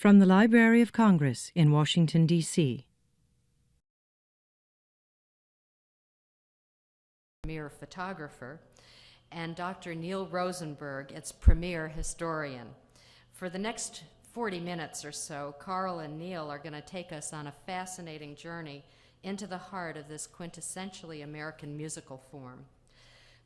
From the Library of Congress in Washington, D.C. Premier photographer, and Dr. Neil Rosenberg, its premier historian. For the next 40 minutes or so, Carl and Neil are going to take us on a fascinating journey into the heart of this quintessentially American musical form.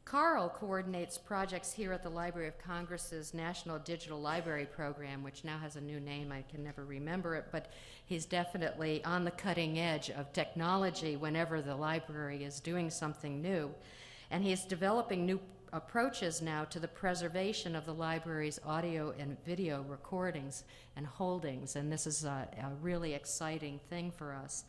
Carl coordinates projects here at the Library of Congress's National Digital Library Program, which now has a new name. I can never remember it, but he's definitely on the cutting edge of technology whenever the library is doing something new. And he's developing new approaches now to the preservation of the library's audio and video recordings and holdings, and this is a really exciting thing for us.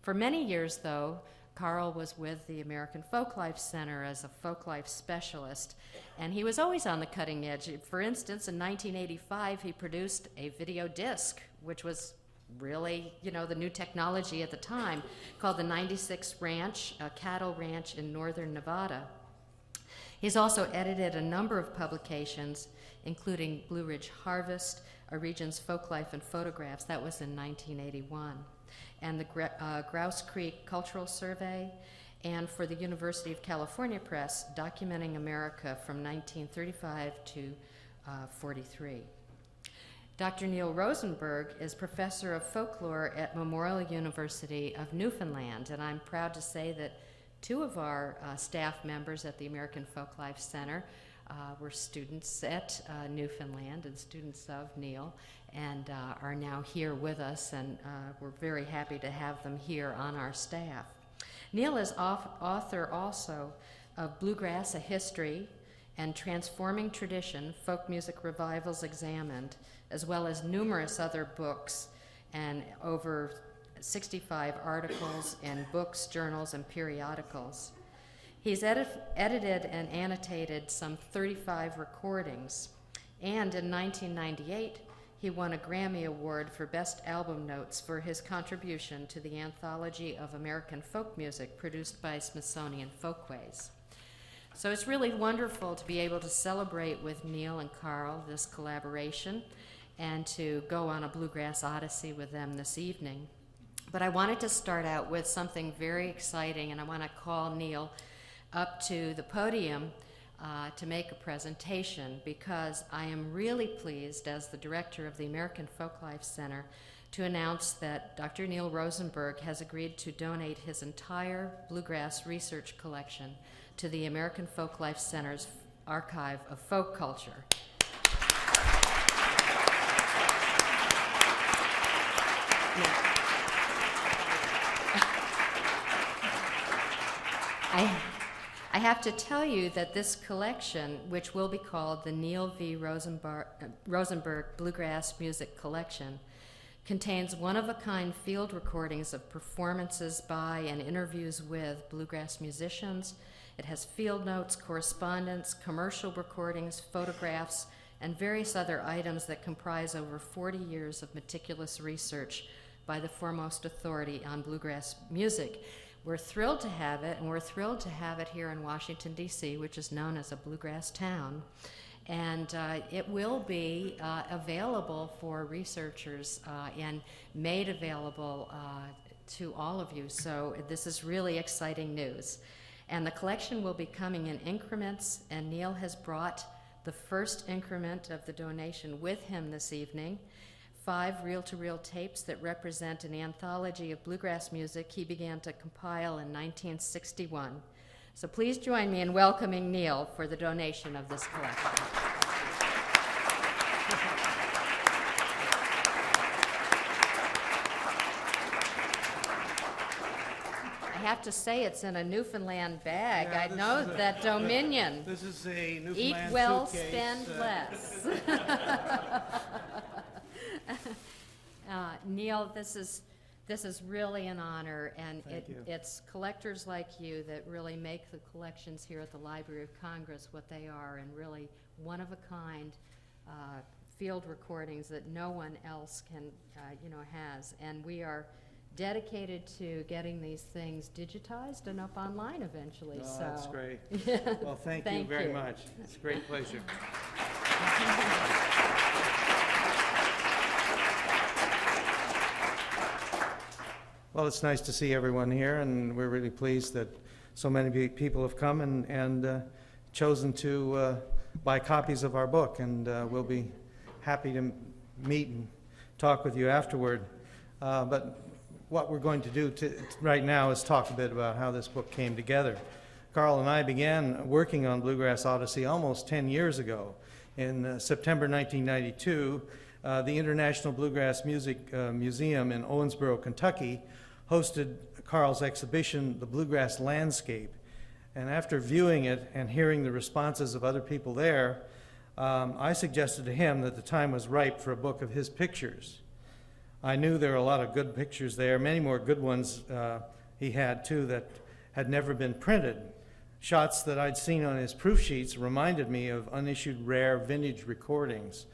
For many years, though, Carl was with the American Folklife Center as a folklife specialist, and he was always on the cutting edge. For instance, in 1985, he produced a video disc, which was really, the new technology at the time, called the 96 Ranch, a cattle ranch in northern Nevada. He's also edited a number of publications, including Blue Ridge Harvest, a region's folklife and photographs. That was in 1981. And the Grouse Creek Cultural Survey, and for the University of California Press, Documenting America from 1935 to 43. Dr. Neil Rosenberg is professor of folklore at Memorial University of Newfoundland, and I'm proud to say that two of our staff members at the American Folklife Center were students at Newfoundland and students of Neil, and are now here with us, and we're very happy to have them here on our staff. Neil is author also of Bluegrass, A History, and Transforming Tradition, Folk Music Revivals Examined, as well as numerous other books and over 65 articles in books, journals, and periodicals. He's edited and annotated some 35 recordings, and in 1998, he won a Grammy Award for Best Album Notes for his contribution to the Anthology of American Folk Music produced by Smithsonian Folkways. So it's really wonderful to be able to celebrate with Neil and Carl this collaboration and to go on a Bluegrass Odyssey with them this evening. But I wanted to start out with something very exciting, and I want to call Neil up to the podium to make a presentation, because I am really pleased as the director of the American Folklife Center to announce that Dr. Neil Rosenberg has agreed to donate his entire bluegrass research collection to the American Folklife Center's Archive of Folk Culture. I have to tell you that this collection, which will be called the Neil V. Rosenberg Bluegrass Music Collection, contains one-of-a-kind field recordings of performances by and interviews with bluegrass musicians. It has field notes, correspondence, commercial recordings, photographs, and various other items that comprise over 40 years of meticulous research by the foremost authority on bluegrass music. We're thrilled to have it, and we're thrilled to have it here in Washington, D.C., which is known as a bluegrass town. And it will be available for researchers and made available to all of you. So this is really exciting news. And the collection will be coming in increments, and Neil has brought the first increment of the donation with him this evening. 5 reel-to-reel tapes that represent an anthology of bluegrass music he began to compile in 1961. So please join me in welcoming Neil for the donation of this collection. I have to say it's in a Newfoundland bag. Yeah, I know that Dominion. This is a Newfoundland Eat well, suitcase. spend less. Neil, this is really an honor, and it's collectors like you that really make the collections here at the Library of Congress what they are, and really one-of-a-kind field recordings that no one else can, has. And we are dedicated to getting these things digitized and up online eventually. Oh, so that's great. Well, thank you Thank very you. much. It's a great pleasure. Well, it's nice to see everyone here, and we're really pleased that so many people have come and chosen to buy copies of our book, and we'll be happy to meet and talk with you afterward. But what we're going to do right now is talk a bit about how this book came together. Carl and I began working on Bluegrass Odyssey almost 10 years ago. In September 1992, the International Bluegrass Music Museum in Owensboro, Kentucky, hosted Carl's exhibition, The Bluegrass Landscape. And after viewing it and hearing the responses of other people there, I suggested to him that the time was ripe for a book of his pictures. I knew there were a lot of good pictures there, many more good ones he had too that had never been printed. Shots that I'd seen on his proof sheets reminded me of unissued rare vintage recordings.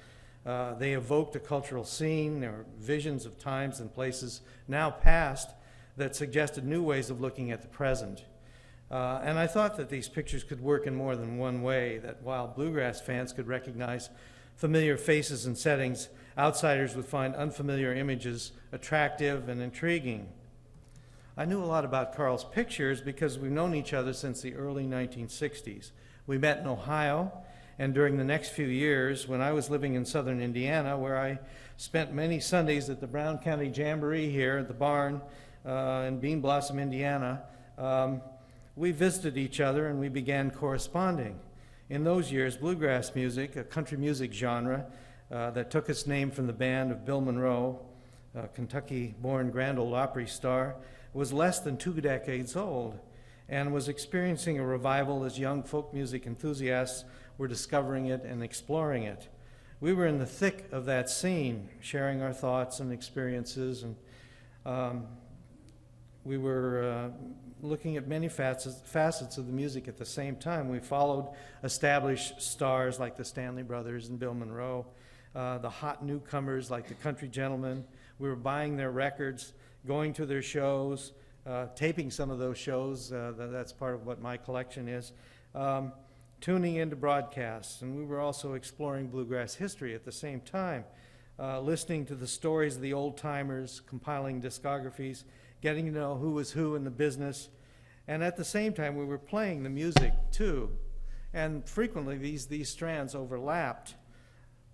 They evoked a cultural scene or visions of times and places now past that suggested new ways of looking at the present. And I thought that these pictures could work in more than one way, that while bluegrass fans could recognize familiar faces and settings, outsiders would find unfamiliar images attractive and intriguing. I knew a lot about Carl's pictures because we've known each other since the early 1960s. We met in Ohio, and during the next few years, when I was living in southern Indiana, where I spent many Sundays at the Brown County Jamboree here at the barn in Bean Blossom, Indiana, we visited each other and we began corresponding. In those years, bluegrass music, a country music genre that took its name from the band of Bill Monroe, a Kentucky-born Grand Ole Opry star, was less than 2 decades old and was experiencing a revival as young folk music enthusiasts were discovering it and exploring it. We were in the thick of that scene, sharing our thoughts and experiences, and we were looking at many facets of the music at the same time. We followed established stars like the Stanley Brothers and Bill Monroe, the hot newcomers like the Country Gentlemen. We were buying their records, going to their shows, taping some of those shows. That's part of what my collection is. Tuning into broadcasts, and we were also exploring bluegrass history at the same time, listening to the stories of the old-timers, compiling discographies, getting to know who was who in the business, and at the same time we were playing the music too, and frequently these strands overlapped.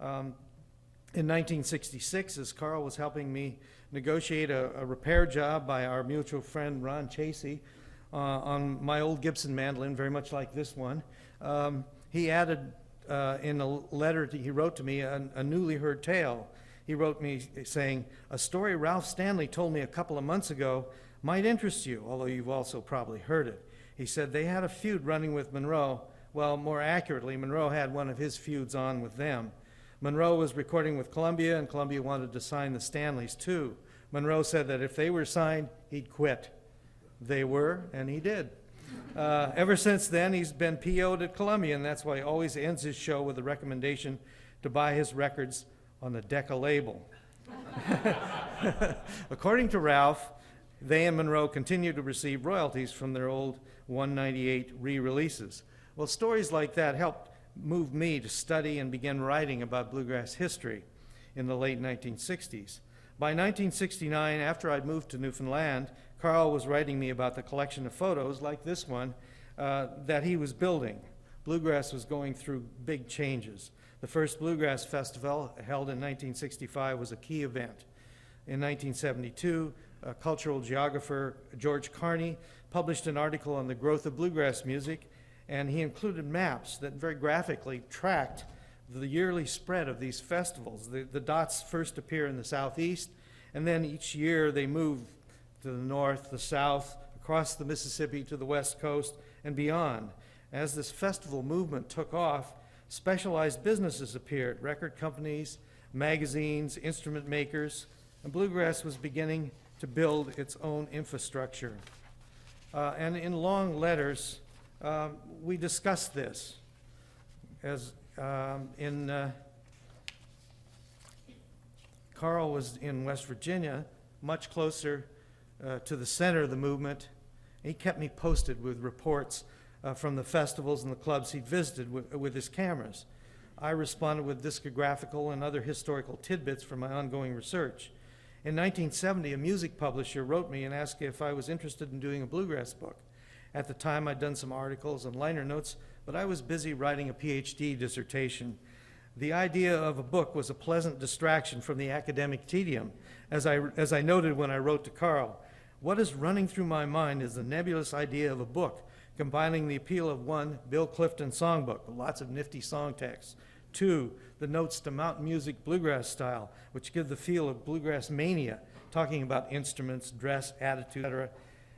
In 1966, as Carl was helping me negotiate a repair job by our mutual friend Ron Chasey on my old Gibson mandolin, very much like this one, he added in a letter he wrote to me a newly heard tale. He wrote me saying, "A story Ralph Stanley told me a couple of months ago might interest you, although you've also probably heard it." He said they had a feud running with Monroe. Well, more accurately, Monroe had one of his feuds on with them. Monroe was recording with Columbia, and Columbia wanted to sign the Stanleys too. Monroe said that if they were signed, he'd quit. They were, and he did. Ever since then, he's been PO'd at Columbia, and that's why he always ends his show with a recommendation to buy his records on the Decca label. According to Ralph, they and Monroe continue to receive royalties from their old 198 re-releases. Well, stories like that helped move me to study and begin writing about bluegrass history in the late 1960s. By 1969, after I'd moved to Newfoundland, Carl was writing me about the collection of photos, like this one, that he was building. Bluegrass was going through big changes. The first Bluegrass Festival, held in 1965, was a key event. In 1972, cultural geographer George Carney published an article on the growth of bluegrass music, and he included maps that very graphically tracked the yearly spread of these festivals. The dots first appear in the southeast, and then each year they move to the north, the south, across the Mississippi to the west coast, and beyond. As this festival movement took off, specialized businesses appeared, record companies, magazines, instrument makers, and bluegrass was beginning to build its own infrastructure. And in long letters, we discussed this. As Carl was in West Virginia, much closer to the center of the movement. He kept me posted with reports from the festivals and the clubs he'd visited with his cameras. I responded with discographical and other historical tidbits from my ongoing research. In 1970, a music publisher wrote me and asked if I was interested in doing a bluegrass book. At the time, I'd done some articles and liner notes, but I was busy writing a PhD dissertation. The idea of a book was a pleasant distraction from the academic tedium, as I noted when I wrote to Carl. What is running through my mind is the nebulous idea of a book, combining the appeal of one, Bill Clifton songbook, with lots of nifty song texts. Two, the notes to mountain music bluegrass style, which give the feel of bluegrass mania, talking about instruments, dress, attitude, etc.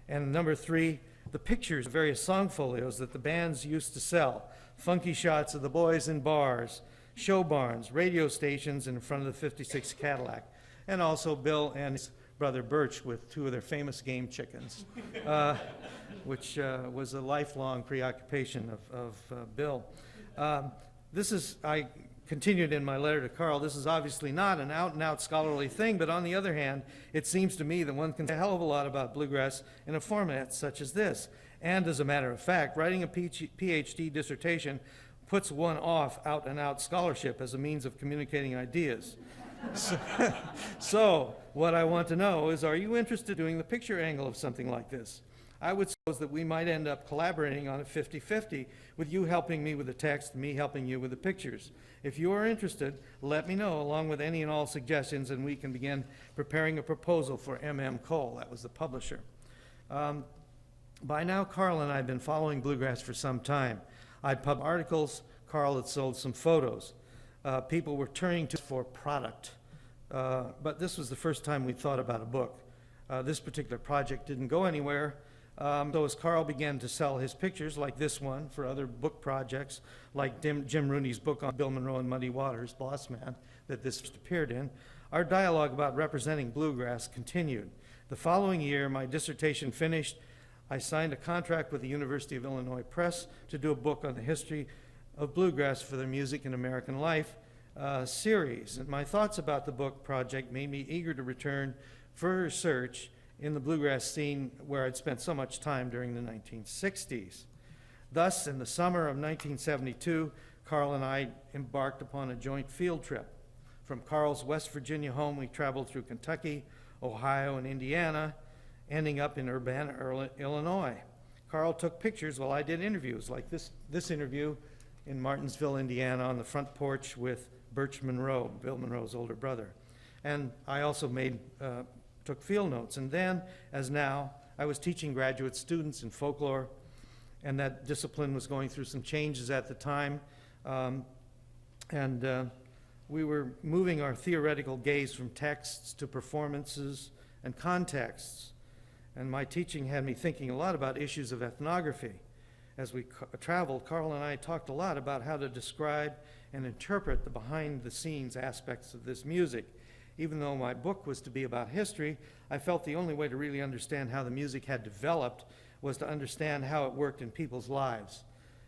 And number three, the pictures of various song folios that the bands used to sell, funky shots of the boys in bars, show barns, radio stations in front of the 56 Cadillac, and also Bill and his brother Birch with two of their famous game chickens, which was a lifelong preoccupation of Bill. I continued in my letter to Carl, this is obviously not an out-and-out scholarly thing, but on the other hand, it seems to me that one can say a hell of a lot about bluegrass in a format such as this. And as a matter of fact, writing a PhD dissertation puts one off out-and-out scholarship as a means of communicating ideas. So what I want to know is, are you interested in doing the picture angle of something like this? I would suppose that we might end up collaborating on it 50-50, with you helping me with the text, me helping you with the pictures. If you are interested, let me know, along with any and all suggestions, and we can begin preparing a proposal for M.M. Cole. That was the publisher. By now, Carl and I have been following bluegrass for some time. I'd published articles. Carl had sold some photos. People were turning to for product. But this was the first time we thought about a book. This particular project didn't go anywhere. So as Carl began to sell his pictures, like this one, for other book projects, like Jim Rooney's book on Bill Monroe and Muddy Waters, Boss Man, that this appeared in, our dialogue about representing bluegrass continued. The following year, my dissertation finished. I signed a contract with the University of Illinois Press to do a book on the history of bluegrass for their Music in American Life series. And my thoughts about the book project made me eager to return for research in the bluegrass scene where I'd spent so much time during the 1960s. Thus, in the summer of 1972, Carl and I embarked upon a joint field trip. From Carl's West Virginia home, we traveled through Kentucky, Ohio, and Indiana, ending up in Urbana, Illinois. Carl took pictures while I did interviews, like this interview in Martinsville, Indiana, on the front porch with Birch Monroe, Bill Monroe's older brother. And I also took field notes. And then, as now, I was teaching graduate students in folklore, and that discipline was going through some changes at the time. We were moving our theoretical gaze from texts to performances and contexts. And my teaching had me thinking a lot about issues of ethnography. As we traveled, Carl and I talked a lot about how to describe and interpret the behind-the-scenes aspects of this music. Even though my book was to be about history, I felt the only way to really understand how the music had developed was to understand how it worked in people's lives.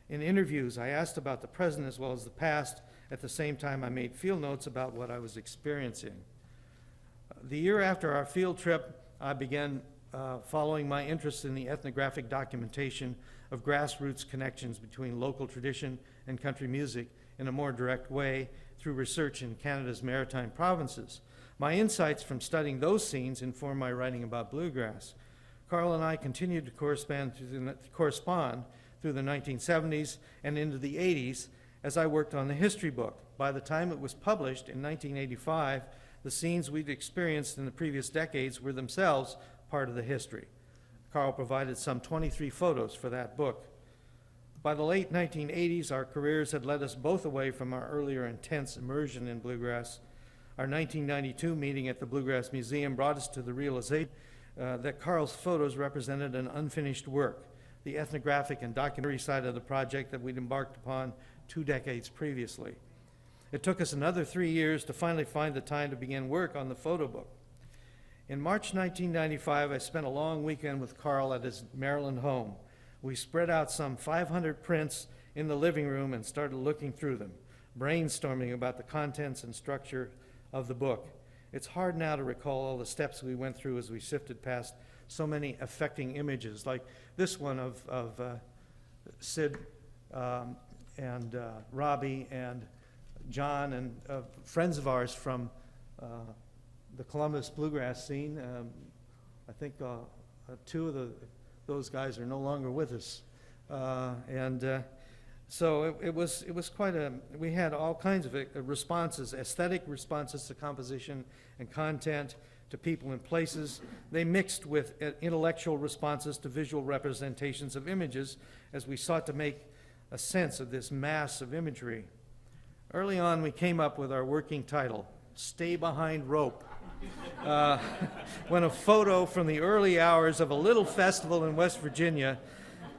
In interviews, I asked about the present as well as the past. At the same time, I made field notes about what I was experiencing. The year after our field trip, I began following my interest in the ethnographic documentation of grassroots connections between local tradition and country music in a more direct way through research in Canada's maritime provinces. My insights from studying those scenes informed my writing about bluegrass. Carl and I continued to correspond through the 1970s and into the 80s as I worked on the history book. By the time it was published in 1985, the scenes we'd experienced in the previous decades were themselves part of the history. Carl provided some 23 photos for that book. By the late 1980s, our careers had led us both away from our earlier intense immersion in bluegrass. Our 1992 meeting at the Bluegrass Museum brought us to the realization that Carl's photos represented an unfinished work, the ethnographic and documentary side of the project that we'd embarked upon 2 decades previously. It took us another 3 years to finally find the time to begin work on the photo book. In March 1995, I spent a long weekend with Carl at his Maryland home. We spread out some 500 prints in the living room and started looking through them, brainstorming about the contents and structure of the book. It's hard now to recall all the steps we went through as we sifted past so many affecting images, like this one of Sid and Robbie and John and friends of ours from the Columbus bluegrass scene. I think two of those guys are no longer with us. So it was quite we had all kinds of responses, aesthetic responses to composition and content, to people and places. They mixed with intellectual responses to visual representations of images as we sought to make a sense of this mass of imagery. Early on, we came up with our working title, Stay Behind Rope, when a photo from the early hours of a little festival in West Virginia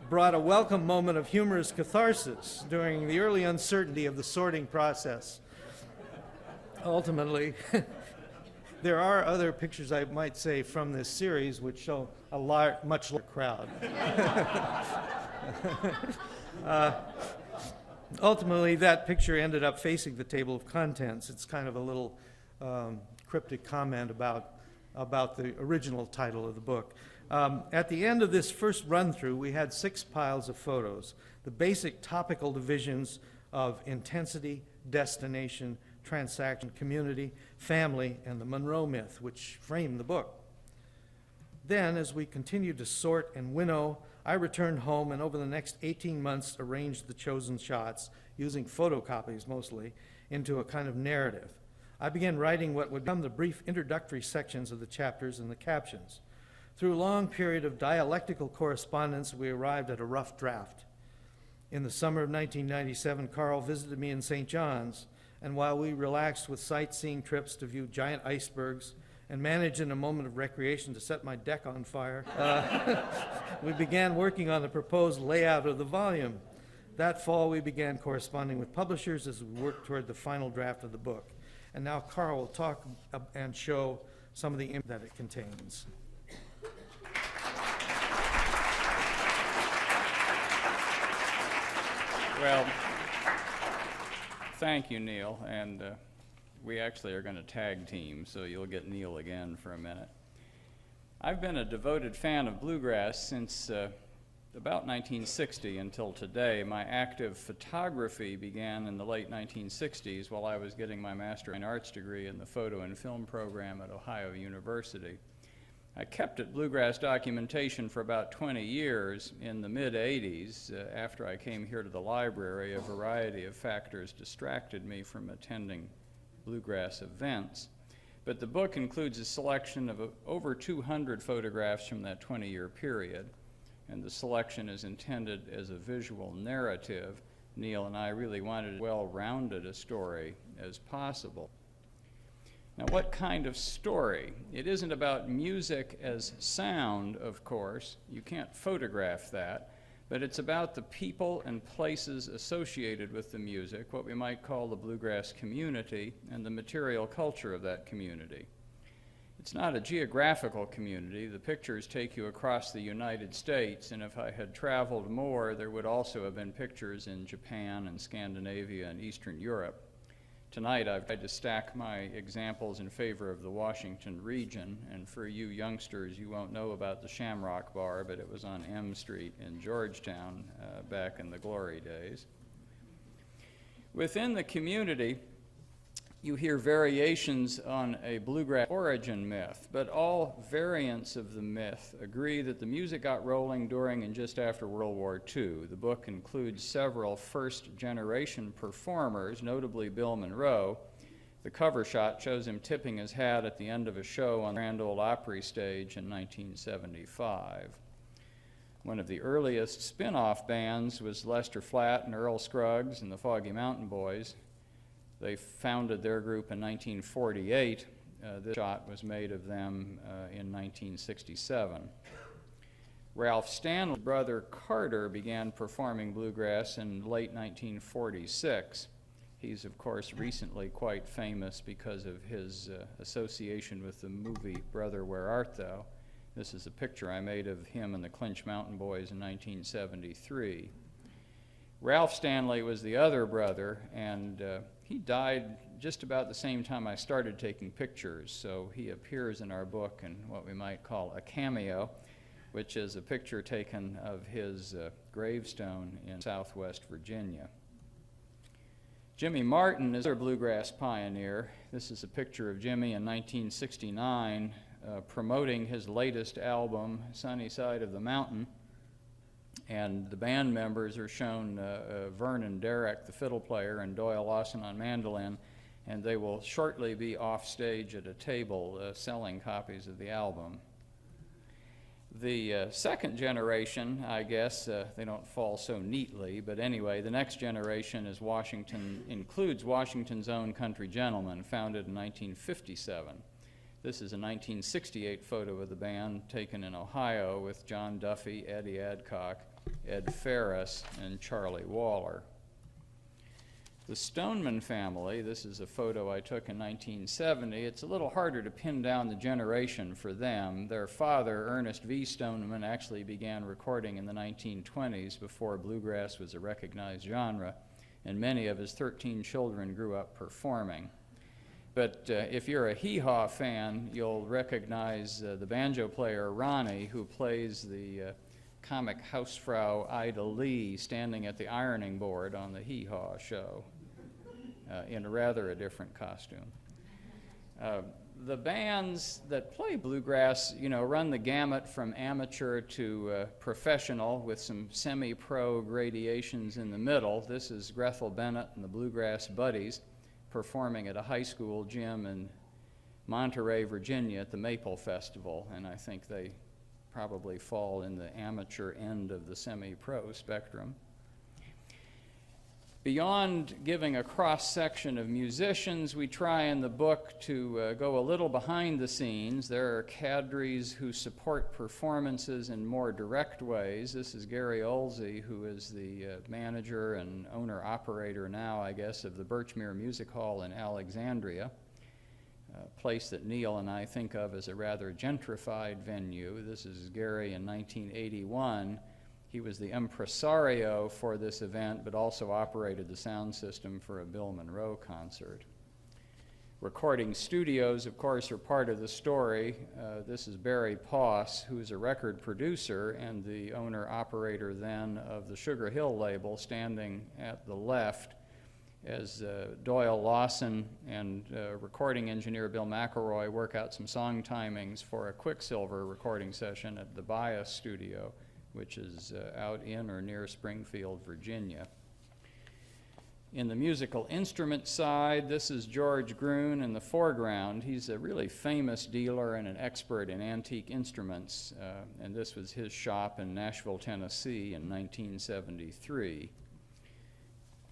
brought a welcome moment of humorous catharsis during the early uncertainty of the sorting process. Ultimately, there are other pictures, I might say, from this series which show a much larger crowd. Ultimately, that picture ended up facing the table of contents. It's kind of a little cryptic comment about the original title of the book. At the end of this first run-through, we had 6 piles of photos, the basic topical divisions of intensity, destination, transaction, community, family, and the Monroe myth, which framed the book. Then, as we continued to sort and winnow, I returned home and over the next 18 months arranged the chosen shots, using photocopies mostly, into a kind of narrative. I began writing what would become the brief introductory sections of the chapters and the captions. Through a long period of dialectical correspondence, we arrived at a rough draft. In the summer of 1997, Carl visited me in St. John's, and while we relaxed with sightseeing trips to view giant icebergs and managed in a moment of recreation to set my deck on fire, we began working on the proposed layout of the volume. That fall, we began corresponding with publishers as we worked toward the final draft of the book. And now Carl will talk and show some of the images that it contains. Well, thank you, Neil, and we actually are going to tag team, so you'll get Neil again for a minute. I've been a devoted fan of bluegrass since about 1960 until today. My active photography began in the late 1960s while I was getting my Master in Arts degree in the photo and film program at Ohio University. I kept at bluegrass documentation for about 20 years. In the mid-'80s, after I came here to the library, a variety of factors distracted me from attending bluegrass events. But the book includes a selection of over 200 photographs from that 20-year period, and the selection is intended as a visual narrative. Neil and I really wanted as well-rounded a story as possible. Now, what kind of story? It isn't about music as sound, of course. You can't photograph that. But it's about the people and places associated with the music, what we might call the bluegrass community, and the material culture of that community. It's not a geographical community. The pictures take you across the United States, and if I had traveled more, there would also have been pictures in Japan and Scandinavia and Eastern Europe. Tonight, I've tried to stack my examples in favor of the Washington region, and for you youngsters, you won't know about the Shamrock Bar, but it was on M Street in Georgetown back in the glory days. Within the community, you hear variations on a bluegrass origin myth, but all variants of the myth agree that the music got rolling during and just after World War II. The book includes several first-generation performers, notably Bill Monroe. The cover shot shows him tipping his hat at the end of a show on the Grand Ole Opry stage in 1975. One of the earliest spin-off bands was Lester Flatt and Earl Scruggs and the Foggy Mountain Boys. They founded their group in 1948. This shot was made of them in 1967. Ralph Stanley's brother Carter began performing bluegrass in late 1946. He's, of course, recently quite famous because of his association with the movie Brother, Where Art Thou? This is a picture I made of him and the Clinch Mountain Boys in 1973. Ralph Stanley was the other brother, and he died just about the same time I started taking pictures, so he appears in our book in what we might call a cameo, which is a picture taken of his gravestone in Southwest Virginia. Jimmy Martin is a bluegrass pioneer. This is a picture of Jimmy in 1969 promoting his latest album, Sunny Side of the Mountain. And the band members are shown Vernon Derrick, the fiddle player, and Doyle Lawson on mandolin, and they will shortly be off stage at a table selling copies of the album. The second generation, I guess, they don't fall so neatly, but anyway, the next generation is includes Washington's Own Country Gentlemen, founded in 1957. This is a 1968 photo of the band taken in Ohio with John Duffy, Eddie Adcock, Ed Ferris, and Charlie Waller. The Stoneman family, this is a photo I took in 1970. It's a little harder to pin down the generation for them. Their father, Ernest V. Stoneman, actually began recording in the 1920s before bluegrass was a recognized genre, and many of his 13 children grew up performing. But if you're a hee-haw fan, you'll recognize the banjo player Ronnie, who plays the comic housefrau Ida Lee standing at the ironing board on the hee-haw show in a different costume. The bands that play bluegrass, run the gamut from amateur to professional with some semi-pro gradations in the middle. This is Grethel Bennett and the Bluegrass Buddies performing at a high school gym in Monterey, Virginia at the Maple Festival, and I think they probably fall in the amateur end of the semi-pro spectrum. Beyond giving a cross-section of musicians, we try in the book to go a little behind the scenes. There are cadres who support performances in more direct ways. This is Gary Olsey, who is the manager and owner-operator now, I guess, of the Birchmere Music Hall in Alexandria, a place that Neil and I think of as a rather gentrified venue. This is Gary in 1981. He was the impresario for this event, but also operated the sound system for a Bill Monroe concert. Recording studios, of course, are part of the story. This is Barry Poss, who is a record producer and the owner-operator then of the Sugar Hill label, standing at the left, as Doyle Lawson and recording engineer Bill McElroy work out some song timings for a Quicksilver recording session at the Bias studio, which is out in or near Springfield, Virginia. In the musical instrument side, this is George Gruen in the foreground. He's a really famous dealer and an expert in antique instruments, and this was his shop in Nashville, Tennessee in 1973.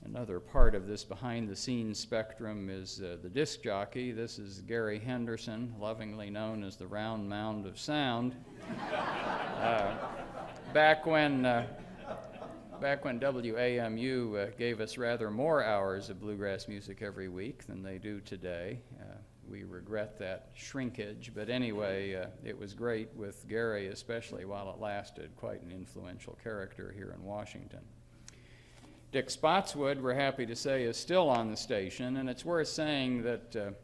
Another part of this behind-the-scenes spectrum is the disc jockey. This is Gary Henderson, lovingly known as the Round Mound of Sound. Back when WAMU gave us rather more hours of bluegrass music every week than they do today. We regret that shrinkage, but anyway, it was great with Gary, especially while it lasted, quite an influential character here in Washington. Dick Spotswood, we're happy to say, is still on the station, and it's worth saying that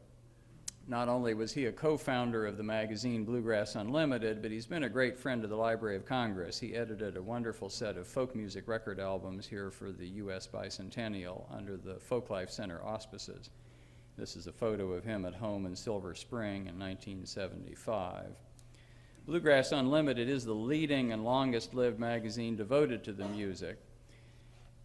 not only was he a co-founder of the magazine Bluegrass Unlimited, but he's been a great friend of the Library of Congress. He edited a wonderful set of folk music record albums here for the U.S. Bicentennial under the Folklife Center auspices. This is a photo of him at home in Silver Spring in 1975. Bluegrass Unlimited is the leading and longest-lived magazine devoted to the music.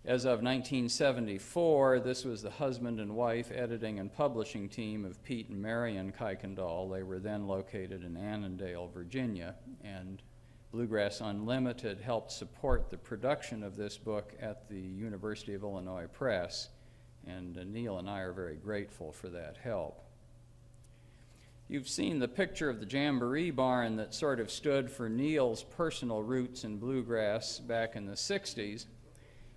As of 1974, this was the husband and wife editing and publishing team of Pete and Marion Kuykendall. They were then located in Annandale, Virginia, and Bluegrass Unlimited helped support the production of this book at the University of Illinois Press, and Neil and I are very grateful for that help. You've seen the picture of the Jamboree barn that sort of stood for Neil's personal roots in bluegrass back in the 60s.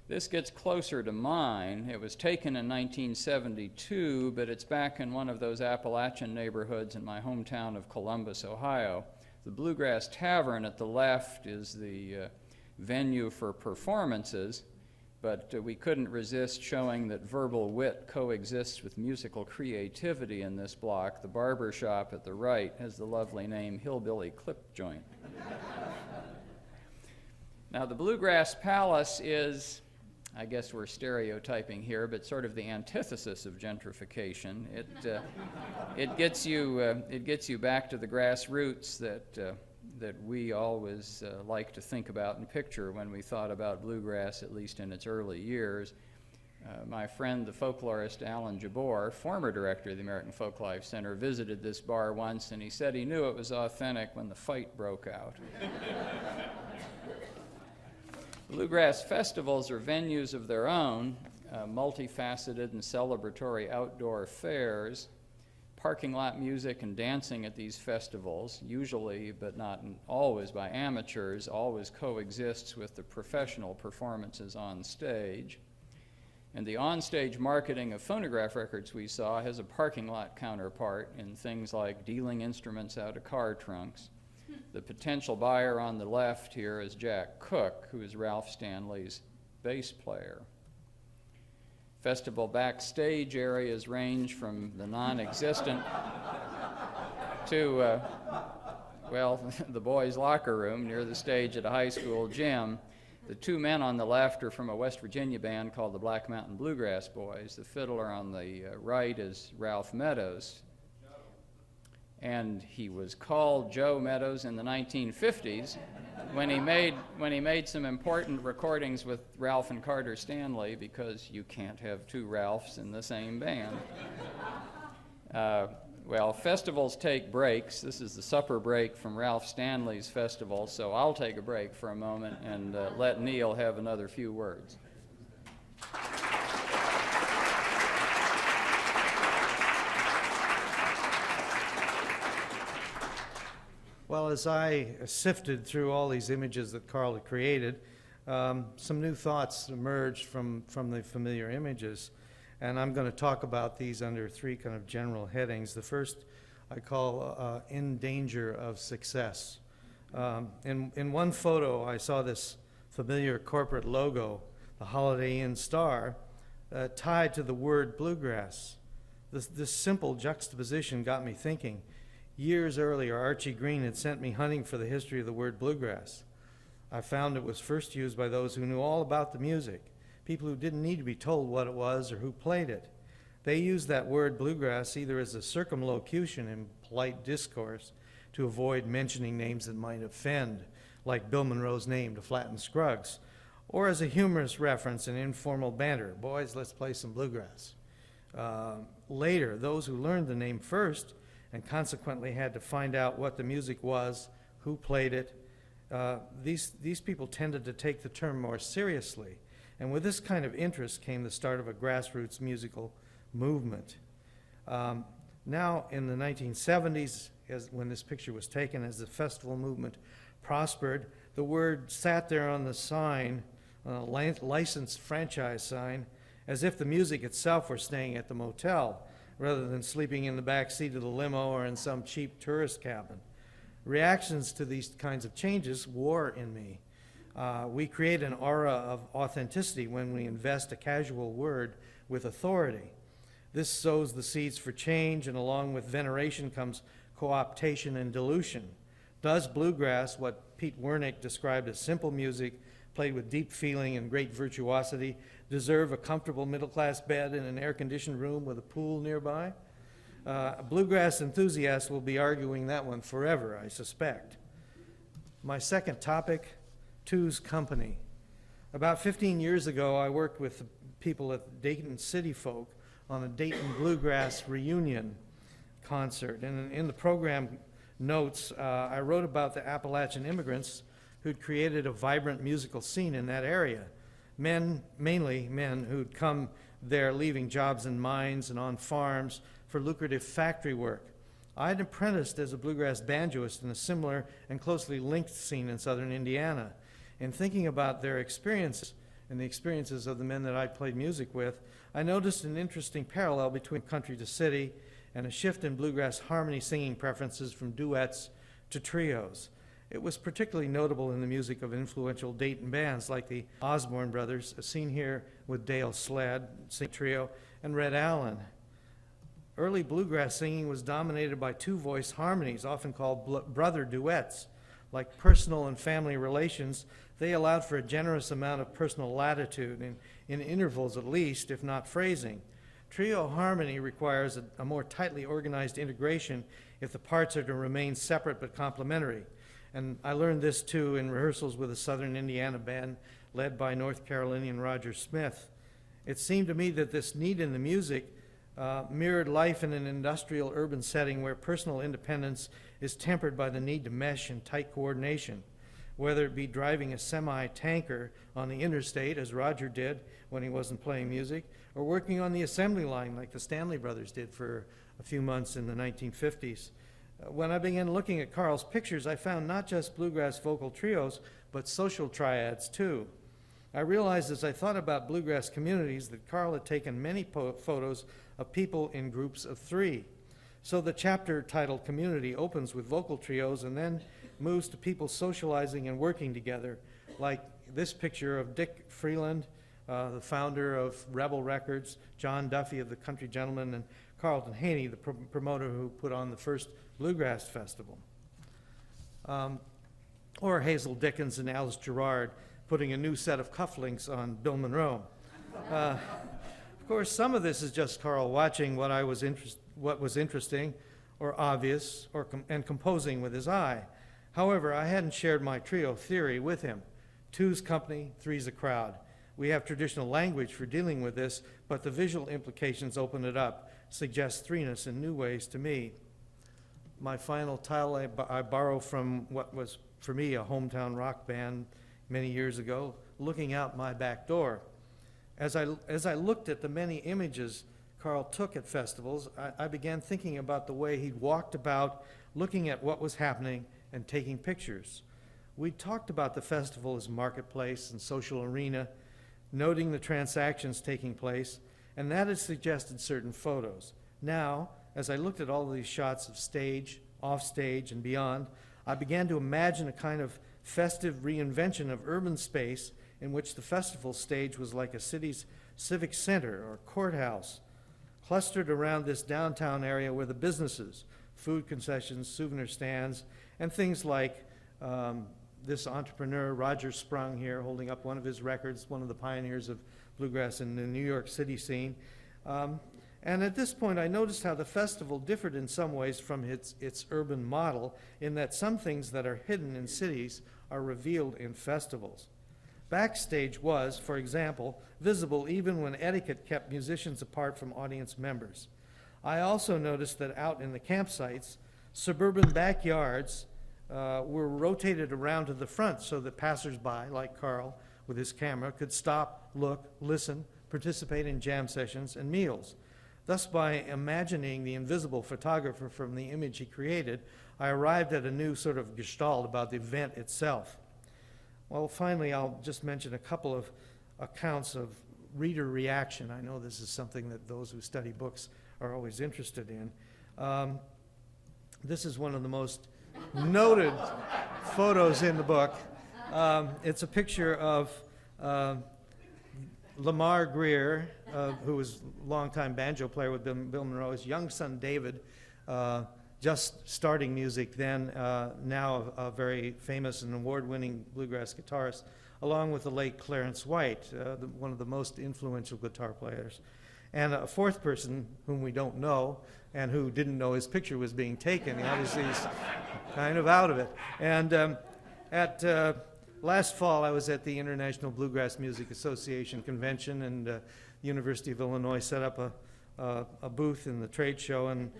This gets closer to mine. It was taken in 1972, but it's back in one of those Appalachian neighborhoods in my hometown of Columbus, Ohio. The Bluegrass Tavern at the left is the venue for performances, but we couldn't resist showing that verbal wit coexists with musical creativity in this block. The barber shop at the right has the lovely name Hillbilly Clip Joint. Now, the Bluegrass Palace is I guess we're stereotyping here, but sort of the antithesis of gentrification. It gets you back to the grassroots that we always like to think about and picture when we thought about bluegrass, at least in its early years. My friend, the folklorist Alan Jabor, former director of the American Folklife Center, visited this bar once, and he said he knew it was authentic when the fight broke out. Bluegrass festivals are venues of their own, multifaceted and celebratory outdoor fairs. Parking lot music and dancing at these festivals, usually but not always by amateurs, always coexists with the professional performances on stage. And the onstage marketing of phonograph records we saw has a parking lot counterpart in things like dealing instruments out of car trunks. The potential buyer on the left here is Jack Cook, who is Ralph Stanley's bass player. Festival backstage areas range from the non-existent to, the boys' locker room near the stage at a high school gym. The two men on the left are from a West Virginia band called the Black Mountain Bluegrass Boys. The fiddler on the right is Ralph Meadows. And he was called Joe Meadows in the 1950s when he made some important recordings with Ralph and Carter Stanley, because you can't have two Ralphs in the same band. Festivals take breaks. This is the supper break from Ralph Stanley's festival, so I'll take a break for a moment and let Neil have another few words. Well, as I sifted through all these images that Carl had created, some new thoughts emerged from the familiar images. And I'm going to talk about these under three kind of general headings. The first I call In Danger of Success. In one photo, I saw this familiar corporate logo, the Holiday Inn star, tied to the word bluegrass. This simple juxtaposition got me thinking. Years earlier, Archie Green had sent me hunting for the history of the word bluegrass. I found it was first used by those who knew all about the music, people who didn't need to be told what it was or who played it. They used that word bluegrass either as a circumlocution in polite discourse to avoid mentioning names that might offend, like Bill Monroe's name to flatten Scruggs, or as a humorous reference in informal banter, boys, let's play some bluegrass. Later, those who learned the name first and consequently had to find out what the music was, who played it, these people tended to take the term more seriously. And with this kind of interest came the start of a grassroots musical movement. Now, in the 1970s, when this picture was taken, as the festival movement prospered, the word sat there on the sign, licensed franchise sign, as if the music itself were staying at the motel, rather than sleeping in the back seat of the limo or in some cheap tourist cabin. Reactions to these kinds of changes wore in me. We create an aura of authenticity when we invest a casual word with authority. This sows the seeds for change, and along with veneration comes co-optation and dilution. Does bluegrass, what Pete Wernick described as simple music, played with deep feeling and great virtuosity, deserve a comfortable middle-class bed in an air-conditioned room with a pool nearby? Bluegrass enthusiasts will be arguing that one forever, I suspect. My second topic, Two's Company. About 15 years ago, I worked with the people at Dayton City Folk on a Dayton Bluegrass reunion concert. And in the program notes, I wrote about the Appalachian immigrants who'd created a vibrant musical scene in that area. Mainly men who'd come there leaving jobs in mines and on farms for lucrative factory work. I'd apprenticed as a bluegrass banjoist in a similar and closely linked scene in southern Indiana. In thinking about their experiences and the experiences of the men that I played music with, I noticed an interesting parallel between country to city and a shift in bluegrass harmony singing preferences from duets to trios. It was particularly notable in the music of influential Dayton bands like the Osborne Brothers, as seen here with Dale Sled, singing trio, and Red Allen. Early bluegrass singing was dominated by two-voice harmonies, often called brother duets, Like personal and family relations, they allowed for a generous amount of personal latitude, in intervals at least, if not phrasing. Trio harmony requires a more tightly organized integration if the parts are to remain separate but complementary. And I learned this too in rehearsals with a Southern Indiana band led by North Carolinian Roger Smith. It seemed to me that this need in the music mirrored life in an industrial urban setting where personal independence is tempered by the need to mesh in tight coordination, whether it be driving a semi-tanker on the interstate, as Roger did when he wasn't playing music, or working on the assembly line like the Stanley Brothers did for a few months in the 1950s. When I began looking at Carl's pictures, I found not just bluegrass vocal trios, but social triads too. I realized as I thought about bluegrass communities that Carl had taken many photos of people in groups of 3. So the chapter titled Community opens with vocal trios and then moves to people socializing and working together, like this picture of Dick Freeland, the founder of Rebel Records, John Duffy of the Country Gentlemen, and Carlton Haney, the promoter who put on the first Bluegrass Festival. Or Hazel Dickens and Alice Gerard putting a new set of cufflinks on Bill Monroe. Of course, some of this is just Carl watching what was interesting or obvious and composing with his eye. However, I hadn't shared my trio theory with him. 2's company, 3's a crowd. We have traditional language for dealing with this, but the visual implications open it up, suggest 3ness in new ways to me. My final title I borrow from what was, for me, a hometown rock band many years ago, Looking Out My Back Door. As I looked at the many images Carl took at festivals, I began thinking about the way he'd walked about, looking at what was happening and taking pictures. We talked about the festival as marketplace and social arena, noting the transactions taking place, and that had suggested certain photos. Now, as I looked at all of these shots of stage, off stage, and beyond, I began to imagine a kind of festive reinvention of urban space in which the festival stage was like a city's civic center or courthouse, clustered around this downtown area where the businesses, food concessions, souvenir stands, and things like this entrepreneur, Roger Sprung here, holding up one of his records, one of the pioneers of bluegrass in the New York City scene. And at this point, I noticed how the festival differed in some ways from its urban model, in that some things that are hidden in cities are revealed in festivals. Backstage was, for example, visible even when etiquette kept musicians apart from audience members. I also noticed that out in the campsites, suburban backyards were rotated around to the front so that passersby, like Carl with his camera, could stop, look, listen, participate in jam sessions and meals. Thus, by imagining the invisible photographer from the image he created, I arrived at a new sort of gestalt about the event itself. Well, finally, I'll just mention a couple of accounts of reader reaction. I know this is something that those who study books are always interested in. This is one of the most noted photos in the book. It's a picture of Lamar Greer, who was a longtime banjo player with Bill Monroe, his young son David, just starting music then, now a very famous and award-winning bluegrass guitarist, along with the late Clarence White, one of the most influential guitar players. And a fourth person whom we don't know and who didn't know his picture was being taken. Obviously, he's kind of out of it. And last fall, I was at the International Bluegrass Music Association convention, and the University of Illinois set up a booth in the trade show, and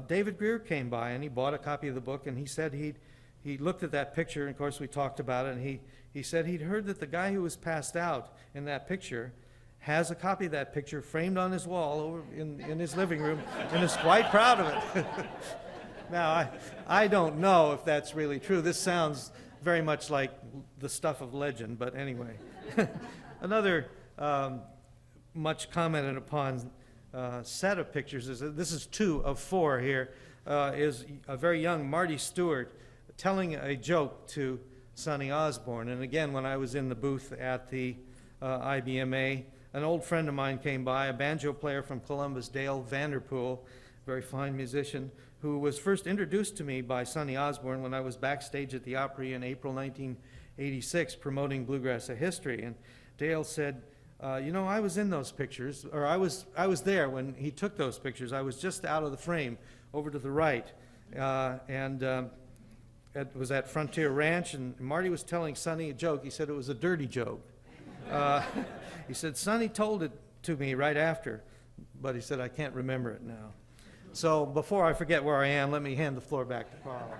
David Greer came by, and he bought a copy of the book, and he said he looked at that picture, and of course we talked about it, and he said he'd heard that the guy who was passed out in that picture has a copy of that picture framed on his wall over in his living room, and is quite proud of it. Now, I don't know if that's really true. This sounds very much like the stuff of legend, but anyway. Another much commented upon set of pictures this is 2 of 4 here, is a very young Marty Stewart telling a joke to Sonny Osborne. And again, when I was in the booth at the IBMA, an old friend of mine came by, a banjo player from Columbus, Dale Vanderpool, very fine musician, who was first introduced to me by Sonny Osborne when I was backstage at the Opry in April 1986 promoting Bluegrass A History. And Dale said, you know, I was in those pictures, or I was there when he took those pictures. I was just out of the frame over to the right. It was at Frontier Ranch, and Marty was telling Sonny a joke. He said it was a dirty joke. He said, Sonny told it to me right after, but he said, I can't remember it now. So before I forget where I am, let me hand the floor back to Carl.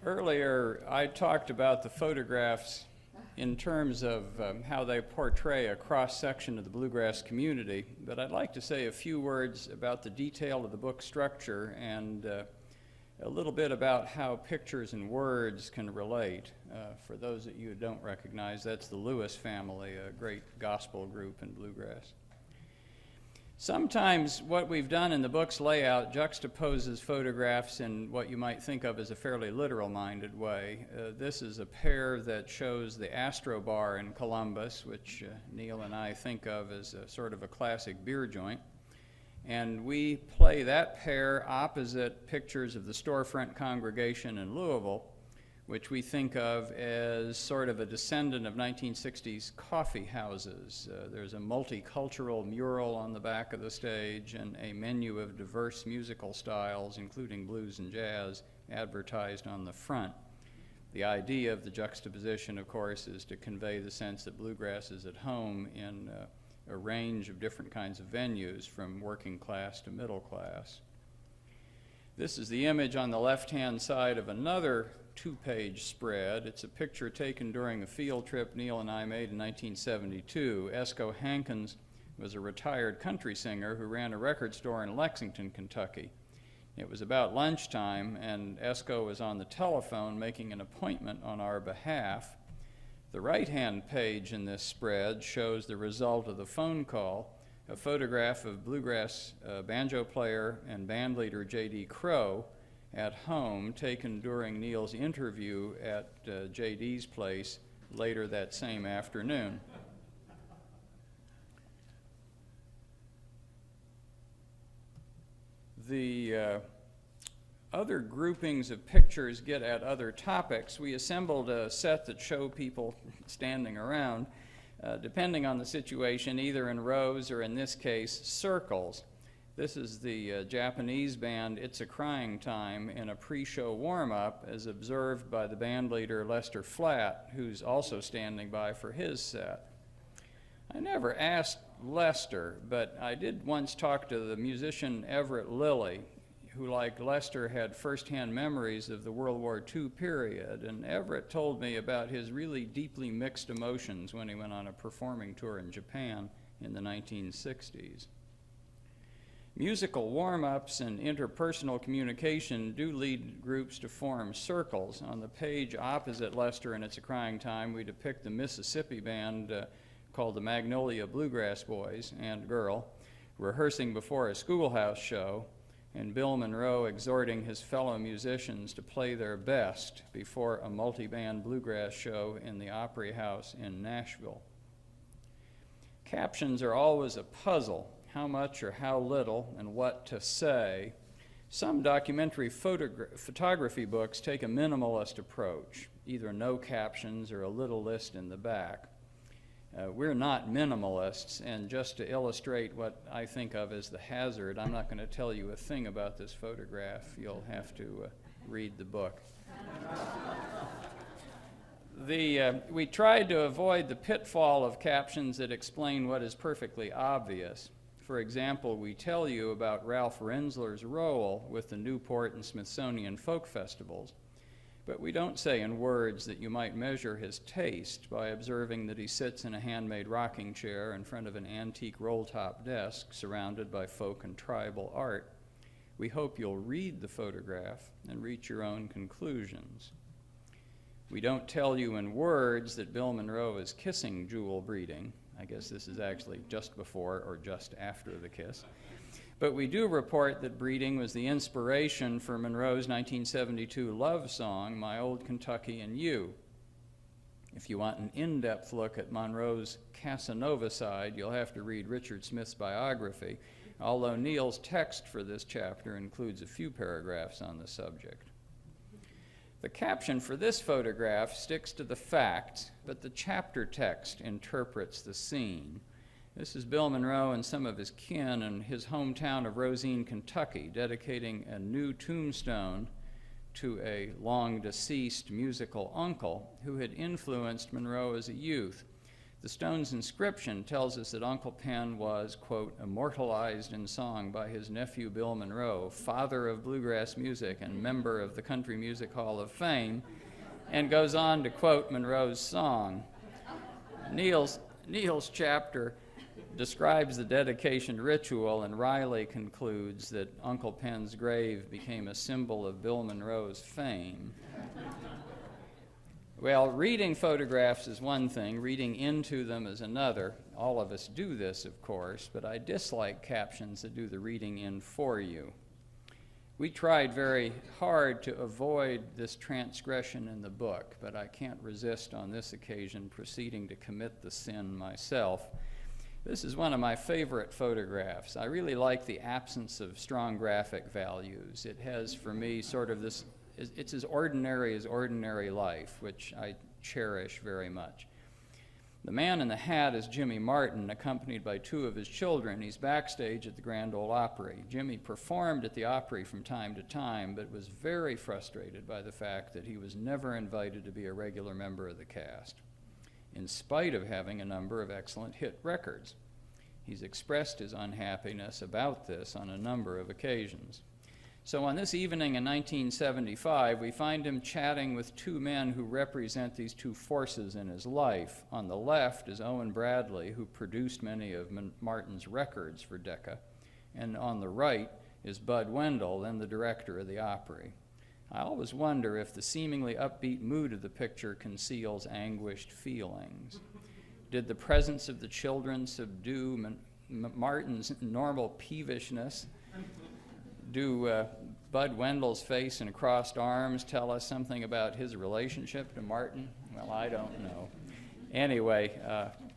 Earlier, I talked about the photographs in terms of how they portray a cross-section of the bluegrass community, but I'd like to say a few words about the detail of the book structure and a little bit about how pictures and words can relate. For those that you don't recognize, that's the Lewis family, a great gospel group in bluegrass. Sometimes what we've done in the book's layout juxtaposes photographs in what you might think of as a fairly literal-minded way. This is a pair that shows the Astro Bar in Columbus, which Neil and I think of as a sort of a classic beer joint. And we play that pair opposite pictures of the storefront congregation in Louisville, which we think of as sort of a descendant of 1960s coffee houses. There's a multicultural mural on the back of the stage and a menu of diverse musical styles, including blues and jazz, advertised on the front. The idea of the juxtaposition, of course, is to convey the sense that bluegrass is at home in a range of different kinds of venues, from working class to middle class. This is the image on the left-hand side of another two-page spread. It's a picture taken during a field trip Neil and I made in 1972. Esco Hankins was a retired country singer who ran a record store in Lexington, Kentucky. It was about lunchtime, and Esco was on the telephone making an appointment on our behalf. The right-hand page in this spread shows the result of the phone call, a photograph of bluegrass banjo player and bandleader J.D. Crow at home, taken during Neil's interview at J.D.'s place later that same afternoon. The other groupings of pictures get at other topics. We assembled a set that show people standing around, depending on the situation, either in rows or, in this case, circles. This is the Japanese band It's a Crying Time in a pre-show warm-up, as observed by the band leader Lester Flatt, who's also standing by for his set. I never asked Lester, but I did once talk to the musician Everett Lilly, who, like Lester, had first-hand memories of the World War II period, and Everett told me about his really deeply mixed emotions when he went on a performing tour in Japan in the 1960s. Musical warm-ups and interpersonal communication do lead groups to form circles. On the page opposite Lester and It's a Crying Time, we depict the Mississippi band called the Magnolia Bluegrass Boys and Girl rehearsing before a schoolhouse show, and Bill Monroe exhorting his fellow musicians to play their best before a multi-band bluegrass show in the Opry House in Nashville. Captions are always a puzzle. How much or how little and what to say. Some documentary photography books take a minimalist approach, either no captions or a little list in the back. We're not minimalists, and just to illustrate what I think of as the hazard, I'm not going to tell you a thing about this photograph. You'll have to read the book. We tried to avoid the pitfall of captions that explain what is perfectly obvious. For example, we tell you about Ralph Rensler's role with the Newport and Smithsonian folk festivals, but we don't say in words that you might measure his taste by observing that he sits in a handmade rocking chair in front of an antique roll-top desk surrounded by folk and tribal art. We hope you'll read the photograph and reach your own conclusions. We don't tell you in words that Bill Monroe is kissing Jewel Breeding. I guess this is actually just before or just after the kiss. But we do report that Breeding was the inspiration for Monroe's 1972 love song, My Old Kentucky and You. If you want an in-depth look at Monroe's Casanova side, you'll have to read Richard Smith's biography, although Neil's text for this chapter includes a few paragraphs on the subject. The caption for this photograph sticks to the facts, but the chapter text interprets the scene. This is Bill Monroe and some of his kin in his hometown of Rosine, Kentucky, dedicating a new tombstone to a long-deceased musical uncle who had influenced Monroe as a youth. The stone's inscription tells us that Uncle Penn was, quote, immortalized in song by his nephew Bill Monroe, father of bluegrass music and member of the Country Music Hall of Fame, and goes on to quote Monroe's song. Neil's chapter describes the dedication ritual, and Riley concludes that Uncle Penn's grave became a symbol of Bill Monroe's fame. Well, reading photographs is one thing, reading into them is another. All of us do this, of course, but I dislike captions that do the reading in for you. We tried very hard to avoid this transgression in the book, but I can't resist on this occasion proceeding to commit the sin myself. This is one of my favorite photographs. I really like the absence of strong graphic values. It has, for me, sort of this, it's as ordinary life, which I cherish very much. The man in the hat is Jimmy Martin, accompanied by two of his children. He's backstage at the Grand Ole Opry. Jimmy performed at the Opry from time to time, but was very frustrated by the fact that he was never invited to be a regular member of the cast, in spite of having a number of excellent hit records. He's expressed his unhappiness about this on a number of occasions. So on this evening in 1975, we find him chatting with two men who represent these two forces in his life. On the left is Owen Bradley, who produced many of Martin's records for Decca, and on the right is Bud Wendell, then the director of the Opry. I always wonder if the seemingly upbeat mood of the picture conceals anguished feelings. Did the presence of the children subdue Martin's normal peevishness? Do Bud Wendell's face and crossed arms tell us something about his relationship to Martin? Well, I don't know. Anyway,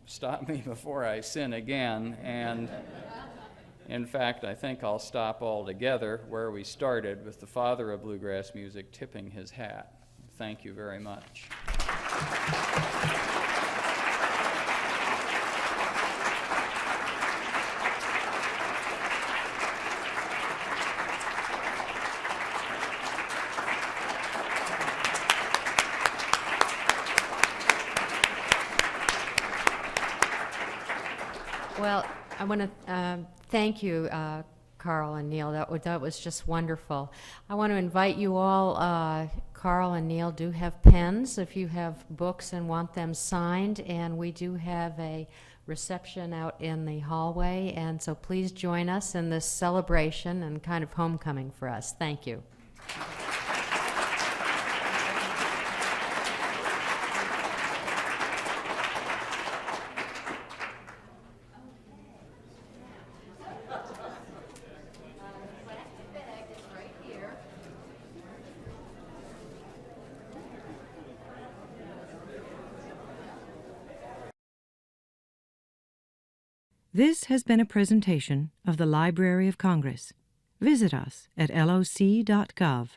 stop me before I sin again, and in fact, I think I'll stop altogether where we started, with the father of bluegrass music tipping his hat. Thank you very much. Well, I want to thank you, Carl and Neil. That was just wonderful. I want to invite you all. Carl and Neil do have pens if you have books and want them signed, and we do have a reception out in the hallway, and so please join us in this celebration and kind of homecoming for us. Thank you. This has been a presentation of the Library of Congress. Visit us at loc.gov.